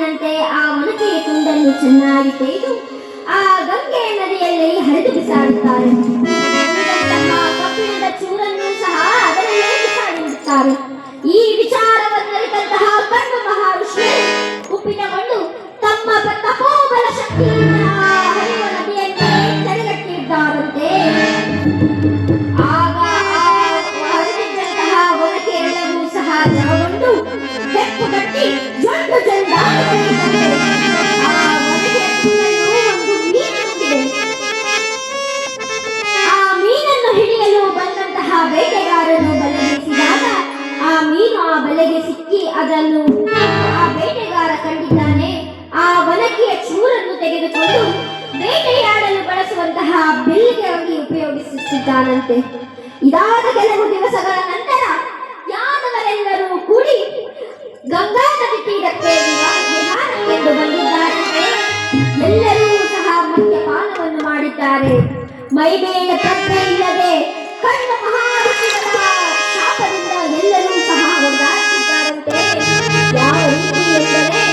ಎಂಬಂತೆ ಆ ಮೊನಕೆಯ ತುಂಡನ್ನು ಚೆನ್ನಾಗಿ ತೆಗೆದು ಆ ಗಂಗೆ ನದಿಯಲ್ಲಿ ಹರಿದು ಬಿಸಾಡುತ್ತಾರೆ. ಕಬ್ಬಿಣದ ಚೂರನ್ನು ಸಹ ಅದರಲ್ಲೇ ಬಿಸಾಡಿಬಿಡುತ್ತಾರೆ. ಈ ವಿಚಾರವನ್ನರಿತಂತಹ ಕಣ್ಣು ಮಹರ್ಷಿ ಕುಪಿತಗೊಂಡು ತಮ್ಮ ತಪೋಬಲ ಶಕ್ತಿಯಿಂದ ಹರಿಯುವ ನದಿಯನ್ನೇ ತಡೆಗಟ್ಟಿದ್ದಾರಂತೆ. ಆಗ ಹರಿದಿದ್ದಂತಹ ಒನಕೆಯೆಲ್ಲವೂ ಸಹ ಜವಗೊಂಡು ಬೆಪ್ಪುಗಟ್ಟಿ ಜೊಂಡು ಜೊಂಡಾಗಿ ಆ ಒನಕೆಯ ತುಂಡನ್ನು ಒಂದು ಮೀನು ನುಂಗಿದೆ. ಆ ಮೀನನ್ನು ಹಿಡಿಯಲು ಬಂದಂತಹ ಬೇಟೆಗಾರನು ಬಲೆಗೆಸಿದಾಗ ಆ ಮೀನು ಆ ಬಲೆಗೆ ಸಿಕ್ಕಿ ಅದನ್ನು ಆ ಬೇಟೆಗಾರ ಕಂಡಿದ್ದಾನೆ. ಆ ಒನಕೆಯ ಚೂರನ್ನು ತೆಗೆದುಕೊಂಡು ಬೇಟೆಯಾಡಲು ಬಳಸುವಂತಹ ಬಿಲ್ಲಿಗೆಯಾಗಿ ಉಪಯೋಗಿಸುತ್ತಿದ್ದಾನಂತೆ. ಇದಾದ ಕೆಲವು ದಿವಸಗಳ ನಂತರ ಯಾದವರೆಲ್ಲರೂ ಕೂಡಿ ಗಂಗಾ ನದಿ ತೀರಕ್ಕೆ ವಿಹಾರಕ್ಕೆಂದು ಬಂದಿದ್ದಾರಂತೆ. ಎಲ್ಲರೂ ಸಹ ಮದ್ಯಪಾನವನ್ನು ಮಾಡಿದ್ದಾರೆ. ಮೈಮೇಲೆ ಪ್ರಜ್ಞೆ ಇಲ್ಲದೆ ಕಣ್ಣ ಮಹಾಋಷಿಗಳ ಶಾಪದಿಂದ ಎಲ್ಲರೂ ಸಹ ಒದ್ದಾಡುತ್ತಿದ್ದಾರಂತೆ. ಯಾವ ರೀತಿ ಎಂದರೆ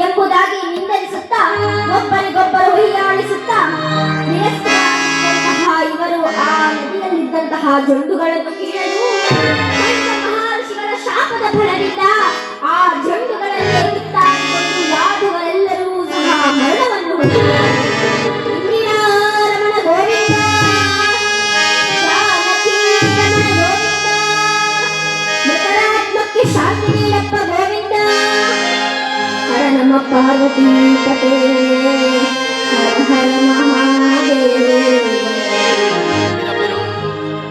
ಎಂಬುದಾಗಿ ನಿಂದಿಸುತ್ತಾ ಒಬ್ಬರಿಗೊಬ್ಬರು ಹೀಯಾಳಿಸುತ್ತಾ ಇವರು ಆ ನದಿಯಲ್ಲಿದ್ದಂತಹ ಜೊಂಡುಗಳನ್ನು ಕೀಳಲು ಮಹರ್ಷಿಗಳ ಶಾಪದ ಫಲದಿಂದ ಆ ಜೊಂಡುಗಳಲ್ಲಿ ಕಿತ್ತಾಡಿಕೊಂಡು ಯಾದವರೆಲ್ಲರೂ ಸಹ ಮರಣವನ್ನು ಹೊಂದಿದರು. ರಮಣ ಗೋವಿಂದ, ಜಾನಕಿ ರಮಣ ಗೋವಿಂದ, ಮೃತರಾತ್ಮಕ್ಕೆ ಶಾಂತಿ ನೀಡಪ್ಪ ಗೋವಿಂದ. ಹರ ನಮ ಪಾರ್ವತಿ ಪತೆ, ಹರ ಹರ ಮಹಾದೇವ.